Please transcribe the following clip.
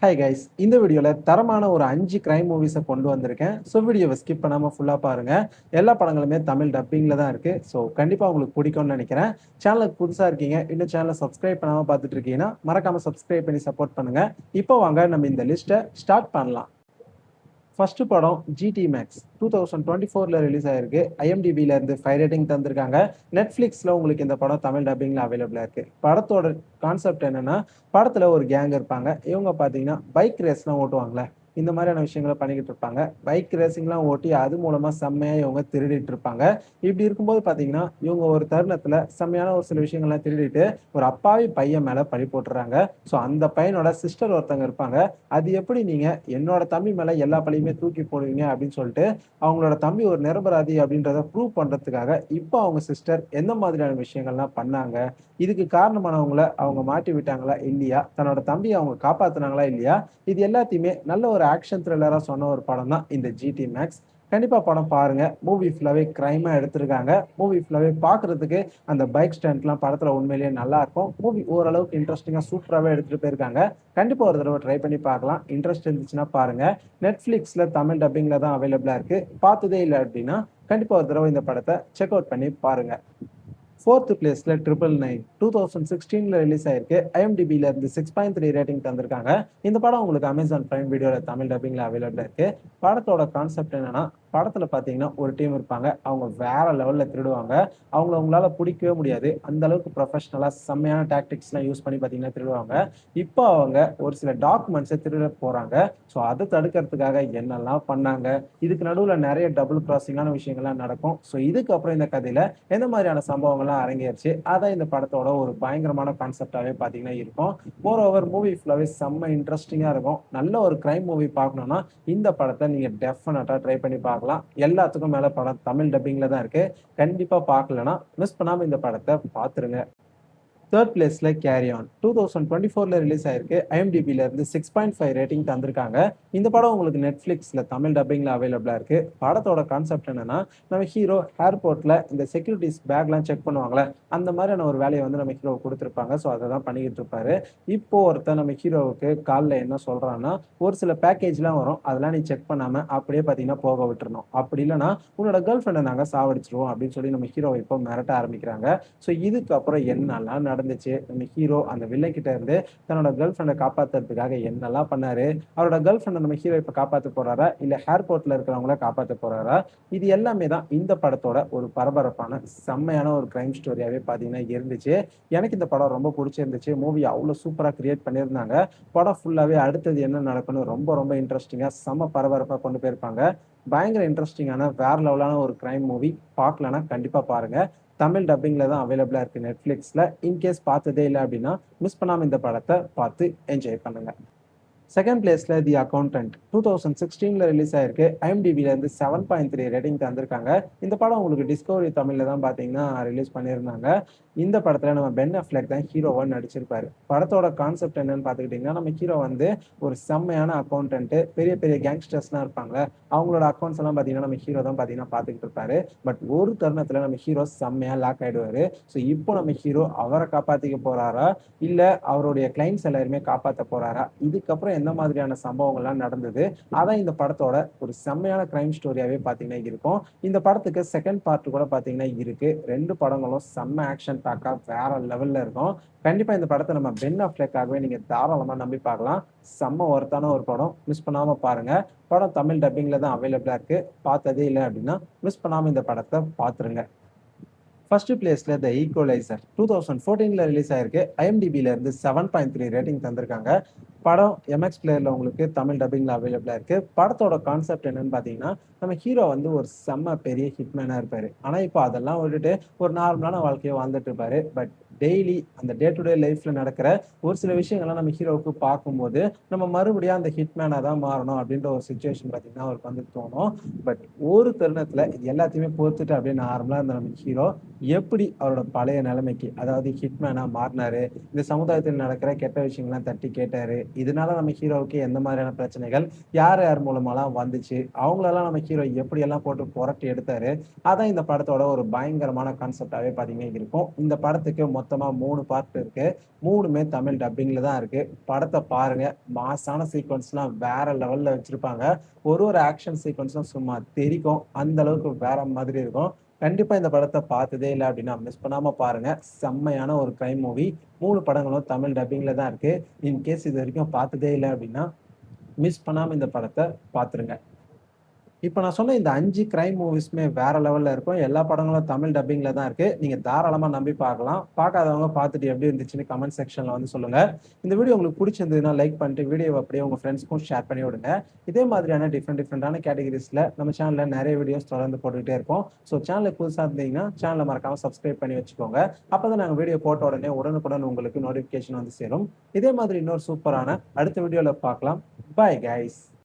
Hi guys, இந்த வீடியோவில் தரமான ஒரு 5 கிரைம் மூவிஸை கொண்டு வந்திருக்கேன். ஸோ வீடியோவை ஸ்கிப் பண்ணாமல் ஃபுல்லாக பாருங்கள். எல்லா படங்களுமே தமிழ் டப்பிங்கில் தான் இருக்குது. ஸோ கண்டிப்பாக உங்களுக்கு பிடிக்கும்னு நினைக்கிறேன். சேனலுக்கு புதுசாக இருக்கீங்க, இன்னும் சேனலை சப்ஸ்கிரைப் பண்ணாமல் பார்த்துட்டு இருக்கீங்கன்னா மறக்காமல் சப்ஸ்கிரைப் பண்ணி சப்போர்ட் பண்ணுங்கள். இப்போ வாங்க நம்ம இந்த லிஸ்ட்டை ஸ்டார்ட் பண்ணலாம். ஃபர்ஸ்ட் படம் ஜிடி மேக்ஸ் 2024 ரிலீஸ் ஆயிருக்கு. ஐஎம்டிபில இருந்து 5 ரேட்டிங் தந்திருக்காங்க. நெட்ஃபிளிக்ஸ்ல உங்களுக்கு இந்த படம் தமிழ் டப்பிங்ல அவைலபிளா இருக்கு. படத்தோட கான்செப்ட் என்னன்னா, படத்துல ஒரு கேங் இருப்பாங்க. இவங்க பாத்தீங்கன்னா பைக் ரேஸ்லாம் ஓட்டுவாங்கல்ல, இந்த மாதிரியான விஷயங்களை பண்ணிக்கிட்டு இருப்பாங்க. பைக் ரேசிங்லாம் ஓட்டி அது மூலமா செம்மையா இவங்க திருடிட்டு இருப்பாங்க. இப்படி இருக்கும்போது பாத்தீங்கன்னா, இவங்க ஒரு தருணத்துல செம்மையான ஒரு சில விஷயங்கள்லாம் திருடிட்டு ஒரு அப்பாவி பையன் மேல பழி போட்டுறாங்க. ஸோ அந்த பையனோட சிஸ்டர் ஒருத்தங்க இருப்பாங்க. அது எப்படி நீங்க என்னோட தம்பி மேல எல்லா பழியுமே தூக்கி போடுவீங்க அப்படின்னு சொல்லிட்டு அவங்களோட தம்பி ஒரு நிரபராதி அப்படின்றத ப்ரூவ் பண்றதுக்காக இப்போ அவங்க சிஸ்டர் எந்த மாதிரியான விஷயங்கள்லாம் பண்ணாங்க, இதுக்கு காரணமானவங்கள அவங்க மாட்டி விட்டாங்களா இல்லையா, தன்னோட தம்பியை அவங்க காப்பாத்துனாங்களா இல்லையா, இது எல்லாத்தையுமே நல்ல ஒரு ஆக்ஷன் த்ரில்லரா சொன்ன ஒரு படம் தான் இந்த ஜிடி மேக்ஸ். கண்டிப்பா படம் பாருங்க. மூவி ஃபுல்லாவே கிரைமா எடுத்திருக்காங்க. மூவி ஃபுல்லாவே பாக்குறதுக்கு அந்த பைக் ஸ்டண்ட்லாம் படத்துல உண்மையிலேயே நல்லா இருக்கும். மூவி ஓரளவுக்கு இன்ட்ரெஸ்டிங்கா சூப்பராகவே எடுத்துட்டு போயிருக்காங்க. கண்டிப்பா ஒரு தடவை ட்ரை பண்ணி பார்க்கலாம். இன்ட்ரெஸ்ட் இருந்துச்சுன்னா பாருங்க. நெட்ஃபிளிக்ஸ்ல தமிழ் டப்பிங்ல தான் அவைலபிளா இருக்கு. பார்த்ததே இல்லை அப்படின்னா கண்டிப்பா ஒரு தடவை இந்த படத்தை செக் அவுட் பண்ணி பாருங்க. ஃபோர்த் பிளேஸ்ல 999 2016 ரிலீஸ் ஆயிருக்கு. ஐஎம்டிபில இருந்து 6.3 ரேட்டிங் தந்திருக்காங்க. இந்த படம் உங்களுக்கு அமேசான் பிரைம் வீடியோல தமிழ் டப்பிங்ல அவைலபிளா இருக்கு. படத்தோட கான்செப்ட் என்னன்னா, படத்துல பாத்தீங்கன்னா ஒரு டீம் இருப்பாங்க. அவங்க வேற லெவல்ல திருடுவாங்க. அவங்கள உங்களால பிடிக்கவே முடியாது. அந்த அளவுக்கு ப்ரொஃபஷனலா செம்மையான டாக்டிக்ஸ்லாம் யூஸ் பண்ணி பாத்தீங்கன்னா திருடுவாங்க. இப்போ அவங்க ஒரு சில டாக்குமெண்ட்ஸை திருட போறாங்க. ஸோ அதை தடுக்கிறதுக்காக என்னெல்லாம் பண்ணாங்க, இதுக்கு நடுவுல நிறைய டபுள் கிராசிங்கான விஷயங்கள்லாம் நடக்கும். ஸோ இதுக்கப்புறம் இந்த கதையில எந்த மாதிரியான சம்பவங்கள்லாம் அரங்கேறிச்சு, அதான் இந்த படத்தோட ஒரு பயங்கரமான கான்செப்டாவே பாத்தீங்கன்னா இருக்கும். மோர் ஓவர் மூவி ஃபுல்லாவே செம்ம இன்ட்ரெஸ்டிங்கா இருக்கும். நல்ல ஒரு கிரைம் மூவி பார்க்கணும்னா இந்த படத்தை நீங்க டெஃபினட்டா ட்ரை பண்ணி பார்க்கலாம். எல்லாத்துக்கும் மேல படம் தமிழ் டப்பிங்ல தான் இருக்கு. கண்டிப்பா பார்க்கலனா மிஸ் பண்ணாம இந்த படத்தை பார்த்துருங்க. தேர்ட் பிளேஸ்ல கேரி ஆன் 2024 ரிலீஸ் ஆயிருக்கு. ஐஎம்டிபில இருந்து 6.5 ரேட்டிங் தந்திருக்காங்க. இந்த படம் உங்களுக்கு நெட்ஃபிளிக்ஸ்ல தமிழ் டப்பிங்ல அவைலபிளா இருக்கு. படத்தோட கான்செப்ட் என்னன்னா, நம்ம ஹீரோ ஏர்போர்ட்ல இந்த செக்யூரிட்டிஸ் பேக்லாம் செக் பண்ணுவாங்களே, அந்த மாதிரியான ஒரு வேலையை வந்து நம்ம ஹீரோ கொடுத்துருப்பாங்க. ஸோ அதை தான் பண்ணிக்கிட்டு இருப்பாரு. இப்போ ஒருத்தர் நம்ம ஹீரோவுக்கு காலில் என்ன சொல்றான்னா, ஒரு சில பேக்கேஜ்லாம் வரும், அதெல்லாம் நீ செக் பண்ணாம அப்படியே பார்த்தீங்கன்னா போக விட்டுறணும். அப்படி இல்லைன்னா உன்னோட கேர்ள் ஃப்ரெண்டை நாங்கள் சாவடிச்சிருவோம் அப்படின்னு சொல்லி நம்ம ஹீரோவை இப்போ மிரட்ட ஆரம்பிக்கிறாங்க. ஸோ இதுக்கப்புறம் என்னெல்லாம் நடந்துச்சு, நம்ம ஹீரோ அந்த வில்லன் கிட்ட இருந்து தன்னோட கேர்ள் ஃப்ரெண்டை காப்பாத்துறதுக்காக என்னெல்லாம் பண்ணாரு, அவரோட கேர்ள் ஃப்ரெண்டை நம்ம ஹீரோ இப்ப காப்பாத்த போறாரா இல்ல ஏர்போர்ட்ல இருக்கிறவங்கள காப்பாத்த போறாரா, இது எல்லாமே தான் இந்த படத்தோட ஒரு பரபரப்பான செம்மையான ஒரு கிரைம் ஸ்டோரியாவே பாத்தீங்கன்னா இருந்துச்சு. எனக்கு இந்த படம் ரொம்ப பிடிச்சிருந்துச்சு. மூவி அவ்வளவு சூப்பரா கிரியேட் பண்ணியிருந்தாங்க. படம் ஃபுல்லாவே அடுத்தது என்ன நடக்கும்னு ரொம்ப ரொம்ப இன்ட்ரெஸ்டிங்கா செம்ம பரபரப்பா கொண்டு போயிருப்பாங்க. பயங்கர இன்ட்ரெஸ்டிங்கான வேற லெவலான ஒரு கிரைம் மூவி. பார்க்கலன்னா கண்டிப்பா பாருங்க. தமிழ் டப்பிங்ல தான் அவைலபிளா இருக்கு நெட்ஃபிளிக்ஸ்ல. இன்கேஸ் பார்த்ததே இல்லை அப்படின்னா மிஸ் பண்ணாம இந்த படத்தை பார்த்து என்ஜாய் பண்ணுங்க. செகண்ட் பிளேஸ்ல தி அக்கௌண்டன்ட் 2016 ரிலீஸ் ஆயிருக்கு. ஐஎம்டிபில இருந்து 7.3 ரேட்டிங் தந்திருக்காங்க. இந்த படம் உங்களுக்கு டிஸ்கவரி தமிழ்ல தான் பாத்தீங்கன்னா ரிலீஸ் பண்ணியிருந்தாங்க. இந்த படத்துல நம்ம பென் அஃப்லெக் தான் ஹீரோவா நடிச்சிருப்பாரு. படத்தோட கான்செப்ட் என்னன்னு பாத்துக்கிட்டீங்கன்னா, நம்ம ஹீரோ வந்து ஒரு செம்மையான அக்கௌண்டன்ட், பெரிய பெரிய கேங்ஸ்டர்ஸ்லாம் இருப்பாங்களே, அவங்களோட அக்கௌண்ட்ஸ் எல்லாம் பாத்தீங்கன்னா நம்ம ஹீரோ தான் பாத்தீங்கன்னா பாத்துக்கிட்டு இருப்பாரு. பட் ஒரு தருணத்துல நம்ம ஹீரோ செம்மையா லாக் ஆயிடுவாரு. ஸோ இப்போ நம்ம ஹீரோ அவரை காப்பாத்திக்க போறாரா இல்ல அவருடைய கிளைண்ட்ஸ் எல்லாருமே காப்பாத்த போறாரா, இதுக்கப்புறம் எந்த மாதிரியான சம்பவங்கள்லாம் நடந்தது, அதான் இந்த படத்தோட ஒரு செம்மையான கிரைம் ஸ்டோரியாவே பாத்தீங்கன்னா இருக்கும். இந்த படத்துக்கு செகண்ட் பார்ட் கூட பாத்தீங்கன்னா இருக்கு. ரெண்டு படங்களும் செம்ம ஆக்ஷன் பேக்கா வேற லெவல்ல இருக்கும். கண்டிப்பா இந்த படத்தை நம்ம பென் அஃப்லெக்காகவே நீங்க தாராளமா நம்பி பார்க்கலாம். செம்ம ஒர்த்தான ஒரு படம். மிஸ் பண்ணாம பாருங்க. படம் தமிழ் டப்பிங்ல தான் அவைலபிளா இருக்கு. பார்த்ததே இல்லை அப்படின்னா மிஸ் பண்ணாம இந்த படத்தை பார்த்துருங்க. ஃபர்ஸ்ட் பிளேஸ்ல த ஈக்குவலைசர் 2014 ரிலீஸ் ஆயிருக்கு. ஐஎம்டிபில இருந்து 7.3 ரேட்டிங் தந்திருக்காங்க. படம் எம்எக்ஸ் பிளேயர்ல உங்களுக்கு தமிழ் டப்பிங்ல அவைலபிளா இருக்கு. படத்தோட கான்செப்ட் என்னன்னு பாத்தீங்கன்னா, நம்ம ஹீரோ வந்து ஒரு செம்ம பெரிய ஹிட்மேனா இருப்பாரு. ஆனா இப்போ அதெல்லாம் விட்டுட்டு ஒரு நார்மலான வாழ்க்கையை வாழ்ந்துட்டு இருப்பாரு. பட் டெய்லி அந்த டே டு டே லைஃப்ல நடக்கிற ஒரு சில விஷயங்கள்லாம் நம்ம ஹீரோவுக்கு பார்க்கும்போது நம்ம மறுபடியும் அந்த ஹிட்மேனா தான் மாறணும் அப்படின்ற ஒரு சுச்சுவேஷன் பாத்தீங்கன்னா அவருக்கு வந்து தோணும். பட் ஒரு தருணத்துல இது எல்லாத்தையுமே பொறுத்துட்டு அப்படியே நார்மலா இருந்த நம்ம ஹீரோ எப்படி அவரோட பழைய நிலைமைக்கு, அதாவது ஹிட்மேனா மாறினாரு, இந்த சமுதாயத்தில் நடக்கிற கெட்ட விஷயங்கள்லாம் தட்டி கேட்டாரு, இதனால நம்ம ஹீரோவுக்கு எந்த மாதிரியான பிரச்சனைகள் யார் யார் மூலமாலாம் வந்துச்சு, அவங்களெல்லாம் நம்ம ஹீரோ எப்படி எல்லாம் போட்டு புரட்டி எடுத்தாரு, அதான் இந்த படத்தோட ஒரு பயங்கரமான கான்செப்டாவே பாத்தீங்கன்னா இருக்கும். இந்த படத்துக்கு மொத்த மொத்தமா 3 பார்ட் இருக்கு. 3மே தமிழ் டப்பிங்ல தான் இருக்கு. படத்த பாருங்க. மாஸான சீக்வென்ஸ்லாம் வேற லெவல்ல வச்சிருப்பாங்க. ஒரு ஆக்ஷன் சீக்வென்ஸும் சும்மா தெறிக்கும். அந்த அளவுக்கு வேற மாதிரி இருக்கும். கண்டிப்பா இந்த படத்த பார்த்ததே இல்ல அப்டின்னா, மிஸ் பண்ணாம பாருங்க. செம்மையான ஒரு கிரைம் மூவி. 3 படங்களும் தமிழ் டப்பிங்ல தான் இருக்கு. இன்கேஸ் இதுவரைக்கும் பார்த்ததே இல்ல அப்டின்னா, மிஸ் பண்ணாம இந்த படத்த பார்த்துருங்க. இப்ப நான் சொன்ன இந்த 5 கிரைம் மூவிஸுமே வேற லெவல்ல இருக்கும். எல்லா படங்களும் தமிழ் டப்பிங்ல தான் இருக்கு. நீங்க தாராளமா நம்பி பார்க்கலாம். பார்க்காதவங்க பார்த்துட்டு எப்படி இருந்துச்சுன்னு கமெண்ட் செக்ஷன்ல வந்து சொல்லுங்க. இந்த வீடியோ உங்களுக்கு புடிச்சிருந்ததுன்னா லைக் பண்ணிட்டு வீடியோவ அப்படியே உங்க ஃப்ரெண்ட்ஸ்க்கும் ஷேர் பண்ணி விடுங்க. இதே மாதிரியான டிஃபரெண்டான கேட்டகரீஸ்ல நம்ம சேனல்ல நெறைய வீடியோஸ் தொடர்ந்து போட்டுக்கிட்டே இருப்போம். ஸோ சேனலுக்கு புதுசா இருந்தீங்கன்னா, சேனல மறக்காம சப்ஸ்கிரைப் பண்ணி வச்சுக்கோங்க. அப்பதான் நாங்க வீடியோ போட்ட உடனே உடனுக்குடன் உங்களுக்கு நோட்டிஃபிகேஷன் வந்து சேரும். இதே மாதிரி இன்னொரு சூப்பரான அடுத்த வீடியோல பார்க்கலாம். Bye guys.